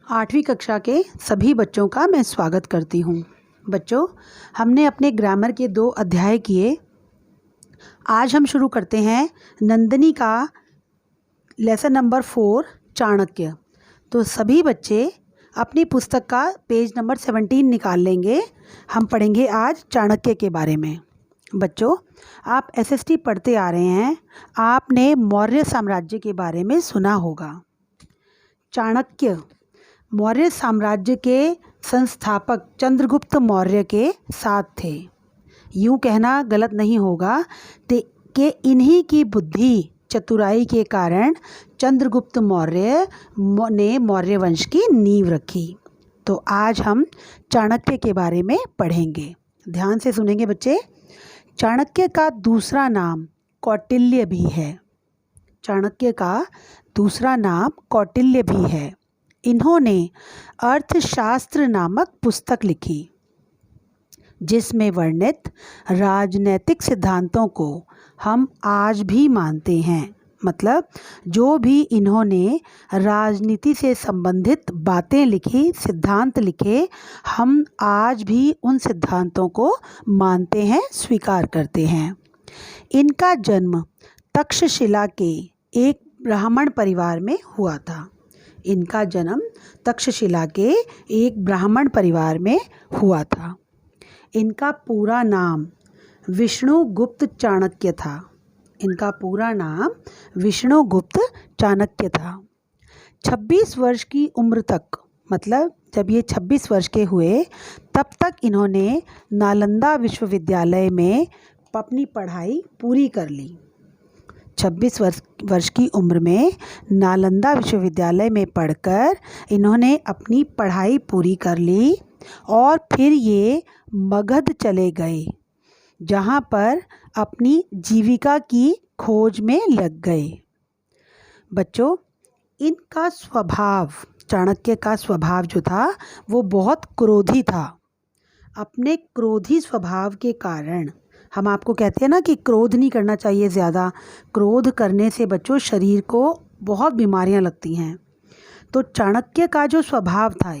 8वीं कक्षा के सभी बच्चों का मैं स्वागत करती हूँ। बच्चों, हमने अपने ग्रामर के 2 अध्याय किए। आज हम शुरू करते हैं नंदिनी का लेसन नंबर 4 चाणक्य। तो सभी बच्चे अपनी पुस्तक का पेज नंबर 17 निकाल लेंगे। हम पढ़ेंगे आज चाणक्य के बारे में। बच्चों, आप एसएसटी पढ़ते आ रहे हैं। आपने मौर्य साम्राज्य के बारे में सुना होगा। चाणक्य मौर्य साम्राज्य के संस्थापक चंद्रगुप्त मौर्य के साथ थे। यूँ कहना गलत नहीं होगा कि इन्हीं की बुद्धि चतुराई के कारण चंद्रगुप्त मौर्य ने मौर्य वंश की नींव रखी। तो आज हम चाणक्य के बारे में पढ़ेंगे। ध्यान से सुनेंगे बच्चे। चाणक्य का दूसरा नाम कौटिल्य भी है। चाणक्य का दूसरा नाम कौटिल्य भी है। इन्होंने अर्थशास्त्र नामक पुस्तक लिखी, जिसमें वर्णित राजनैतिक सिद्धांतों को हम आज भी मानते हैं। मतलब जो भी इन्होंने राजनीति से संबंधित बातें लिखी, सिद्धांत लिखे, हम आज भी उन सिद्धांतों को मानते हैं, स्वीकार करते हैं। इनका जन्म तक्षशिला के एक ब्राह्मण परिवार में हुआ था। इनका जन्म तक्षशिला के एक ब्राह्मण परिवार में हुआ था। इनका पूरा नाम विष्णुगुप्त चाणक्य था। इनका पूरा नाम विष्णुगुप्त चाणक्य था। 26 वर्ष की उम्र तक, मतलब जब ये 26 वर्ष के हुए, तब तक इन्होंने नालंदा विश्वविद्यालय में अपनी पढ़ाई पूरी कर ली। 26 वर्ष की उम्र में नालंदा विश्वविद्यालय में पढ़कर इन्होंने अपनी पढ़ाई पूरी कर ली और फिर ये मगध चले गए, जहाँ पर अपनी जीविका की खोज में लग गए। बच्चों, इनका स्वभाव, चाणक्य का स्वभाव जो था वो बहुत क्रोधी था। अपने क्रोधी स्वभाव के कारण, हम आपको कहते हैं ना कि क्रोध नहीं करना चाहिए ज़्यादा। क्रोध करने से बच्चों शरीर को बहुत बीमारियां लगती हैं। तो चाणक्य का जो स्वभाव था,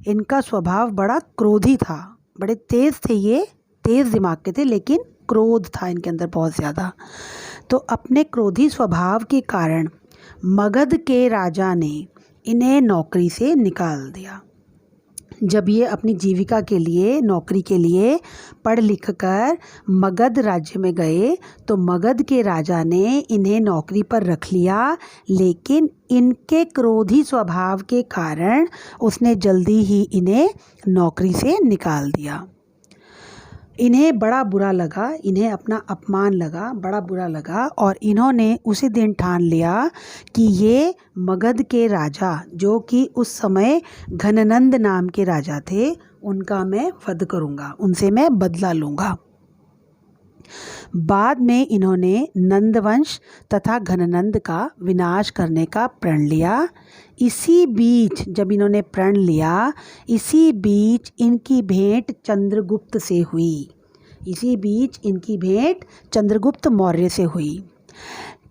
इनका स्वभाव बड़ा क्रोधी था। बड़े तेज़ थे, ये तेज़ दिमाग के थे, लेकिन क्रोध था इनके अंदर बहुत ज़्यादा। तो अपने क्रोधी स्वभाव के कारण मगध के राजा ने इन्हें नौकरी से निकाल दिया। जब ये अपनी जीविका के लिए, नौकरी के लिए पढ़ लिख कर मगध राज्य में गए, तो मगध के राजा ने इन्हें नौकरी पर रख लिया, लेकिन इनके क्रोधी स्वभाव के कारण उसने जल्दी ही इन्हें नौकरी से निकाल दिया। इन्हें बड़ा बुरा लगा, इन्हें अपना अपमान लगा, बड़ा बुरा लगा, और इन्होंने उसी दिन ठान लिया कि ये मगध के राजा, जो कि उस समय घननंद नाम के राजा थे, उनका मैं वध करूँगा, उनसे मैं बदला लूँगा। बाद में इन्होंने नंदवंश तथा घननंद का विनाश करने का प्रण लिया। इसी बीच जब इन्होंने प्रण लिया, इसी बीच इनकी भेंट चंद्रगुप्त से हुई। इसी बीच इनकी भेंट चंद्रगुप्त मौर्य से हुई।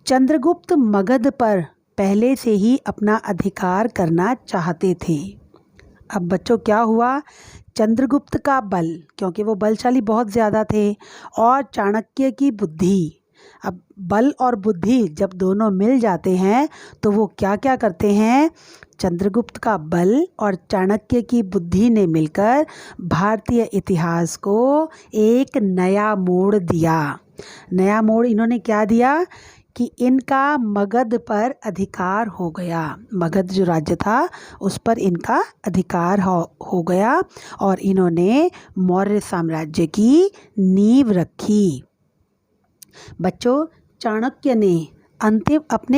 चंद्रगुप्त मगध पर पहले से ही अपना अधिकार करना चाहते थे। अब बच्चों क्या हुआ, चंद्रगुप्त का बल, क्योंकि वो बलशाली बहुत ज़्यादा थे, और चाणक्य की बुद्धि, अब बल और बुद्धि जब दोनों मिल जाते हैं तो वो क्या क्या करते हैं, चंद्रगुप्त का बल और चाणक्य की बुद्धि ने मिलकर भारतीय इतिहास को एक नया मोड़ दिया। नया मोड़ इन्होंने क्या दिया कि इनका मगध पर अधिकार हो गया। मगध जो राज्य था उस पर इनका अधिकार हो गया, और इन्होंने मौर्य साम्राज्य की नींव रखी। बच्चों, चाणक्य ने अपने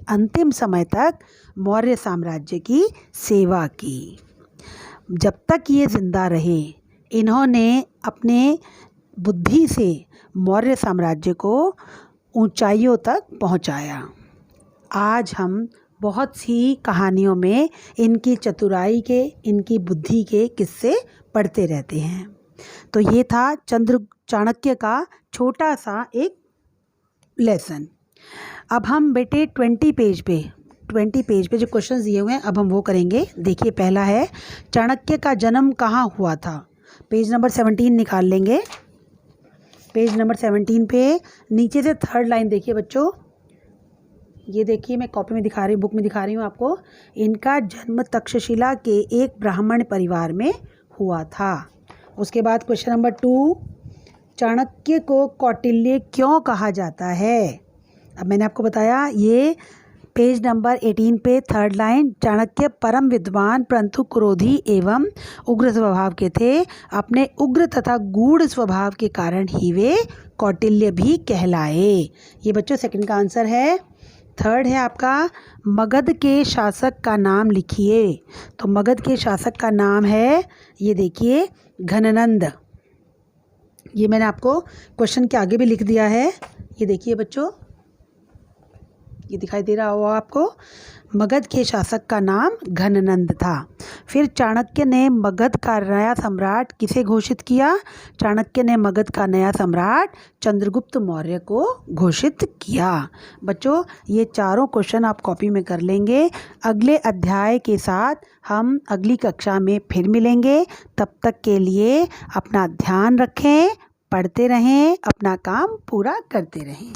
अंतिम समय तक मौर्य साम्राज्य की सेवा की। जब तक ये जिंदा रहे, इन्होंने अपने बुद्धि से मौर्य साम्राज्य को ऊंचाइयों तक पहुंचाया। आज हम बहुत सी कहानियों में इनकी चतुराई के, इनकी बुद्धि के किस्से पढ़ते रहते हैं। तो ये था चाणक्य का छोटा सा एक लेसन। अब हम बेटे 20 पेज पे 20 पेज पे जो क्वेश्चन दिए हुए हैं अब हम वो करेंगे। देखिए पहला है, चाणक्य का जन्म कहाँ हुआ था। पेज नंबर 17 निकाल लेंगे। पेज नंबर 17 पे नीचे से थर्ड लाइन देखिए बच्चों, ये देखिए मैं कॉपी में दिखा रही हूँ, बुक में दिखा रही हूँ आपको। इनका जन्म तक्षशिला के एक ब्राह्मण परिवार में हुआ था। उसके बाद क्वेश्चन नंबर 2, चाणक्य को कौटिल्य क्यों कहा जाता है। अब मैंने आपको बताया ये पेज नंबर 18 पे थर्ड लाइन, चाणक्य परम विद्वान परंतु क्रोधी एवं उग्र स्वभाव के थे। अपने उग्र तथा गूढ़ स्वभाव के कारण ही वे कौटिल्य भी कहलाए। ये बच्चों सेकंड का आंसर है। थर्ड है आपका, मगध के शासक का नाम लिखिए। तो मगध के शासक का नाम है, ये देखिए, घननंद। ये मैंने आपको क्वेश्चन के आगे भी लिख दिया है। ये देखिए बच्चों, ये दिखाई दे रहा होगा आपको, मगध के शासक का नाम घननंद था। फिर चाणक्य ने मगध का नया सम्राट किसे घोषित किया। चाणक्य ने मगध का नया सम्राट चंद्रगुप्त मौर्य को घोषित किया। बच्चों ये चारों क्वेश्चन आप कॉपी में कर लेंगे। अगले अध्याय के साथ हम अगली कक्षा में फिर मिलेंगे। तब तक के लिए अपना ध्यान रखें, पढ़ते रहें, अपना काम पूरा करते रहें।